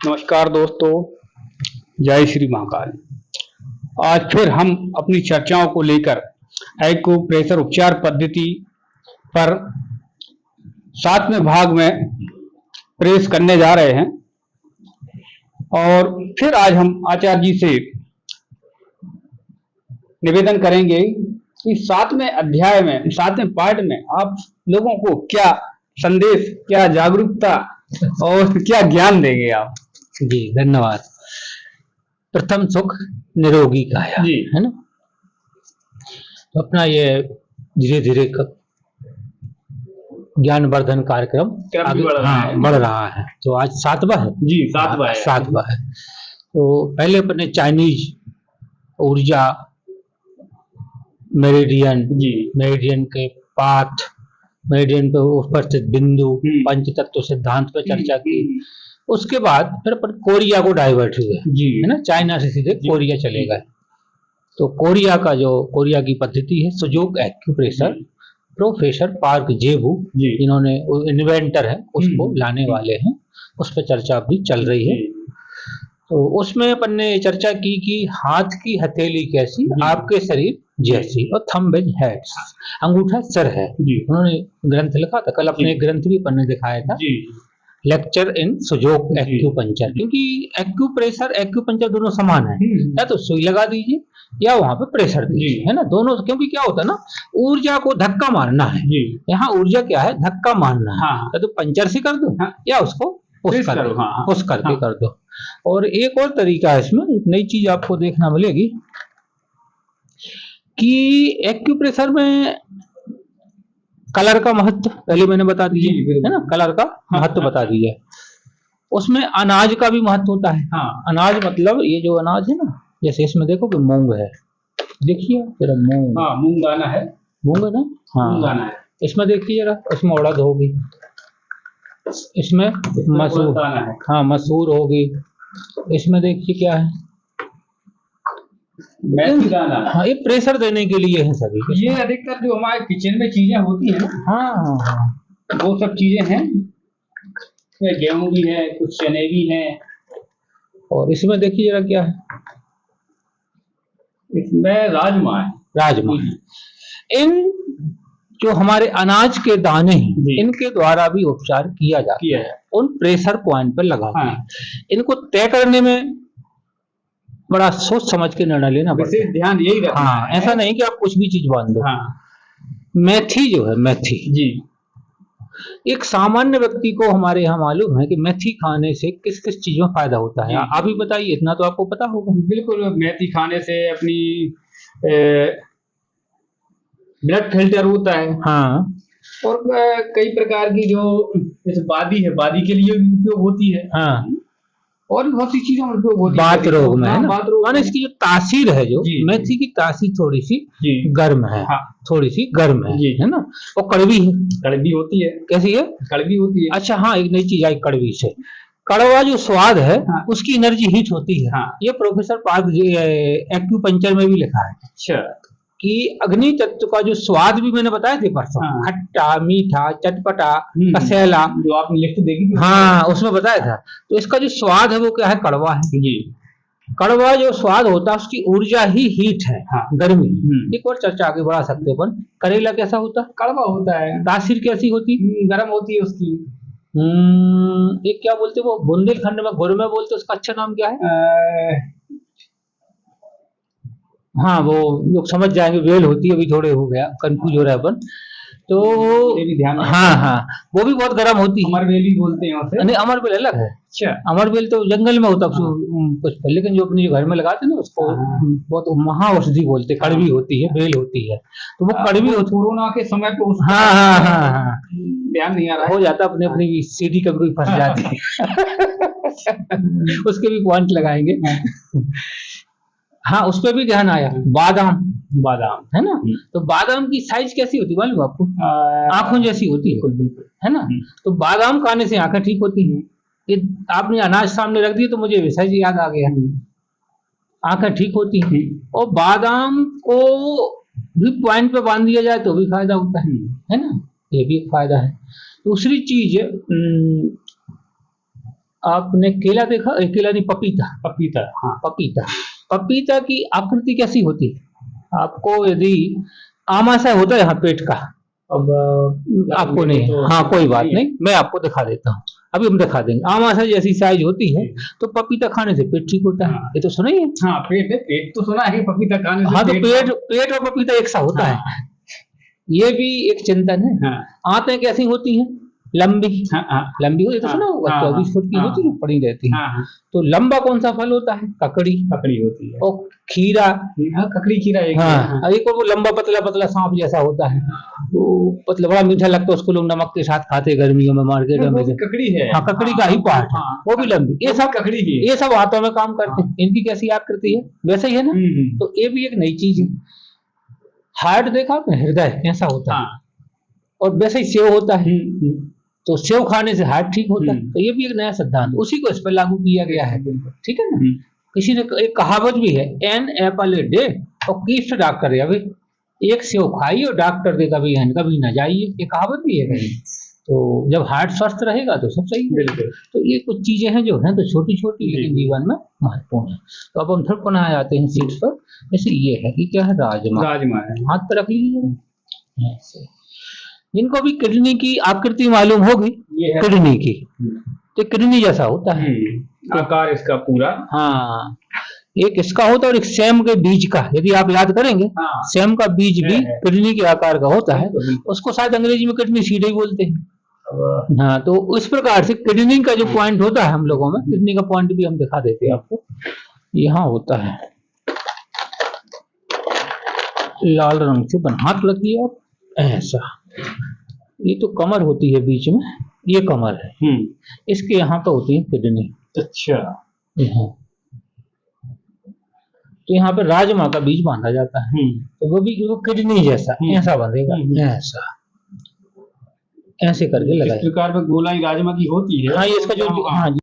नमस्कार दोस्तों, जय श्री महाकाल। आज फिर हम अपनी चर्चाओं को लेकर एक्यूप्रेशर उपचार पद्धति पर 7वें भाग में प्रवेश करने जा रहे हैं। और फिर आज हम आचार्य जी से निवेदन करेंगे कि 7वें अध्याय में, 7वें पार्ट में आप लोगों को क्या संदेश, क्या जागरूकता और क्या ज्ञान देंगे आप? जी धन्यवाद। प्रथम सुख निरोगी काया, है ना। तो अपना ये धीरे धीरे ज्ञानवर्धन कार्यक्रम आगे बढ़ रहा है। तो आज 7वां है जी, 7वां है। तो पहले अपने चाइनीज ऊर्जा मेरिडियन के पाथ, मेरिडियन पे उपस्थित बिंदु, पंच तत्व सिद्धांत पे चर्चा की। उसके बाद फिर अपन कोरिया को डाइवर्ट हुए, है ना। चाइना से सीधे कोरिया चले गए। तो कोरिया की पद्धति है सुजोग एक्यूप्रेशर। प्रोफेसर पार्क जेबू, इन्होंने इन्वेंटर है, उसको लाने वाले हैं। उस पर चर्चा भी चल रही है। तो उसमें अपन ने चर्चा की कि हाथ की हथेली कैसी, आपके शरीर जैसी, और थंब इज हेड, अंगूठा सर है। उन्होंने ग्रंथ लिखा था, कल अपने ग्रंथ भी अपन ने दिखाया था, लेक्चर इन सुजोग एक्यूपंचर। क्योंकि एक्यूप्रेशर एक्यूपंचर दोनों समान है, या तो सुई लगा दीजिए या वहां पे प्रेशर दीजिए, है ना। दोनों, क्योंकि क्या होता है ना, ऊर्जा को धक्का मारना है। यहाँ ऊर्जा क्या है, धक्का मारना है। या तो पंचर से कर दो या उसको पुश करके कर दो। और एक और तरीका है इसमें, एक नई चीज आपको देखना मिलेगी कि एक्यूप्रेशर में कलर का महत्व पहले मैंने बता दिया, है ना। कलर का महत्व बता दिया। उसमें अनाज का भी महत्व होता है। अनाज मतलब ये जो अनाज है ना, जैसे इसमें देखो कि मूंग है, देखिए जरा मूंग दाना है, मूंग है ना, मूंग दाना है। इसमें देखिए जरा, इसमें उड़द होगी, इसमें मसूर, मसूर होगी। इसमें देखिए क्या है, मेथी दाना। ये प्रेशर देने के लिए है सभी। ये अधिकतर जो हमारे किचन में चीजें होती है, वो सब चीजें हैं। गेहूं भी है, कुछ चने भी हैं। और इसमें देखिए जरा क्या है, इसमें राजमा है। इन जो हमारे अनाज के दाने हैं, इनके द्वारा भी उपचार किया जाता है, उन प्रेशर पॉइंट पर लगा के। इनको तय करने में बड़ा सोच समझ के निर्णय लेना पड़ता है, ध्यान यही रखना है। ऐसा नहीं कि आप कुछ भी चीज बांध दो। मेथी जो है, मेथी एक सामान्य व्यक्ति को हमारे यहाँ मालूम है कि मेथी खाने से किस किस चीजों में फायदा होता है। आप ही बताइए, इतना तो आपको पता होगा। बिल्कुल, मेथी खाने से अपनी ब्लड फिल्टर होता है। और कई प्रकार की जो जैसे बादी है, बादी के लिए भी उपयोग होती है। और भी बहुत सी चीजों में उपयोग होती है। बात रोग में, बात रोग, इसकी जो तासीर है, जो मेथी की तासीर थोड़ी सी गर्म है, थोड़ी सी गर्म है ना। और कड़वी है, कड़वी होती है। कैसी है? कड़वी होती है। अच्छा, हाँ, एक नई चीज आई कड़वी से। कड़वा जो स्वाद है, उसकी एनर्जी हीट होती है। ये प्रोफेसर पार्क एक्यूपंचर में भी लिखा है। अच्छा, कि अग्नि तत्व का जो स्वाद भी मैंने बताया थे परसों, खट्टा, मीठा, चटपटा, कसैला, जो आपने लिस्ट देखी थी, उसमें बताया था। तो इसका जो स्वाद है वो क्या है, कड़वा है। कड़वा जो स्वाद होता है उसकी ऊर्जा ही हीट है, गर्मी। एक और चर्चा आगे बढ़ा सकते हो अपन। करेला कैसा होता है? कड़वा होता है। तासीर कैसी होती? गर्म होती है उसकी। एक क्या बोलते वो बुंदेलखंड में गुड़ में बोलते, उसका अच्छा नाम क्या है? वो लोग समझ जाएंगे, वेल होती है। अभी थोड़े हो गया, कंफ्यूज हो रहा है अपन। तो ये भी ध्यान, वो भी बहुत गर्म होती है। अमरबेल भी बोलते हैं उसे। नहीं, अमरबेल अलग है। अच्छा, अमरबेल तो जंगल में होता है कुछ, लेकिन जो अपने घर में लगाते हैं ना, उसको बहुत महाऔषधि बोलते, कड़वी होती है, बेल होती है। तो वो कड़वी होती। कोरोना के समय पे ध्यान नहीं आ रहा, हो जाता, अपनी सीडी कभी फंस जाती है। उसके भी पॉइंट लगाएंगे। उस पर भी ध्यान आया। बादाम है ना। तो बादाम की साइज कैसी होती है मालूम आपको? आंखों जैसी होती है ना। तो बादाम खाने से आंखें ठीक होती हैं। ये आपने अनाज सामने रख दिया तो मुझे वैसा ही याद आ गया, आंखें ठीक होती हैं। और बादाम को भी पॉइंट पे बांध दिया जाए तो भी फायदा होता है ना। ये भी एक फायदा है। दूसरी चीज आपने केला देखा? केला नहीं, पपीता। पपीता, हाँ। पपीता, पपीता की आकृति कैसी होती है? आपको यदि आमाशय होता है यहाँ पेट का, अब आपको नहीं, तो हाँ कोई बात नहीं है। नहीं, मैं आपको दिखा देता हूँ, अभी हम दिखा देंगे। आमाशय जैसी साइज होती है, तो पपीता खाने से पेट ठीक होता है। हाँ। ये तो सुना ही है। हाँ, पेट है, पेट तो सुना है कि पपीता खाने से हाँ, तो पेट पेट और पपीता एक सा होता हाँ। है। ये भी एक चिंतन है। हाँ, आंतें कैसी होती हैं? लंबी। हाँ, हाँ, लंबी होती है तो हाँ, सुना होगा, हाँ, 24 फुट की हाँ, होती है, पड़ी रहती है। हाँ, हाँ, तो लंबा कौन सा फल होता है? ककड़ी। ककड़ी होती है। और खीरा। हाँ, ककड़ी खीरा एक है, हाँ, और एक और वो लंबा पतला पतला सांप जैसा होता है, वो पतला बड़ा मीठा लगता है, उसको लोग नमक के साथ खाते हैं गर्मियों में मार्केट वो में। भी ककड़ी है। हाँ, ककड़ी का ही पार्ट है, हाँ, वो भी लंबी। ये सब ककड़ी की है। ये सब हाथों में काम करते हैं। इनकी कैसी आकृति है? वैसे ही है ना। तो ये भी एक नई चीज है। हार्ट देखा आपने? हृदय कैसा होता है, हाँ। और वैसे ही सेव होता है, हम्म, तो सेव खाने से हार्ट ठीक होता है। हम्म। तो ये भी एक नया सिद्धांत, उसी को इस पर लागू किया गया है। ठीक है ना। हम्म। किसी ने एक कहावत भी है, एन एपल ए डे और कीस्ट डॉक्टर, अभी एक सेव खाइए और डॉक्टर दे कभी कभी ना जाइए, ये कहावत भी है कहीं। तो जब हार्ट स्वस्थ रहेगा तो सब सही है। बिल्कुल। तो ये कुछ चीजें हैं जो हैं तो छोटी छोटी, लेकिन जीवन में महत्वपूर्ण है। तो अब हम थोड़ा पुनः आते हैं सीट्स पर। जैसे ये है कि क्या है? राजमा। राजमा है। हाथ पर रख लीजिए ऐसे। जिनको भी किडनी की आकृति मालूम होगी, ये है किडनी की, तो किडनी जैसा होता है। आकार इसका पूरा। हाँ, एक इसका होता है और एक सेम के बीज का, यदि आप याद करेंगे, हाँ। सेम का बीज भी है। किडनी के आकार का होता है। बिल्कुल। उसको शायद अंग्रेजी में किडनी सीड ही बोलते हैं। अब हाँ, तो उस प्रकार से किडनी का जो पॉइंट होता है हम लोगों में, किडनी का पॉइंट भी हम दिखा देते हैं आपको। यहाँ होता है लाल रंग से बना, हाथ रखिए आप ऐसा। ये तो कमर होती है बीच में, ये कमर है, इसके यहाँ पे होती है किडनी। अच्छा। यहाँ तो यहाँ पे राजमा का बीज बांधा जाता है, तो वो भी वो किडनी जैसा ऐसा बंधेगा, ऐसा ऐसे करके इस लगाए। प्रकार में गोलाई राजमा की होती है। हाँ, ये इसका जो हाँ। हाँ जी,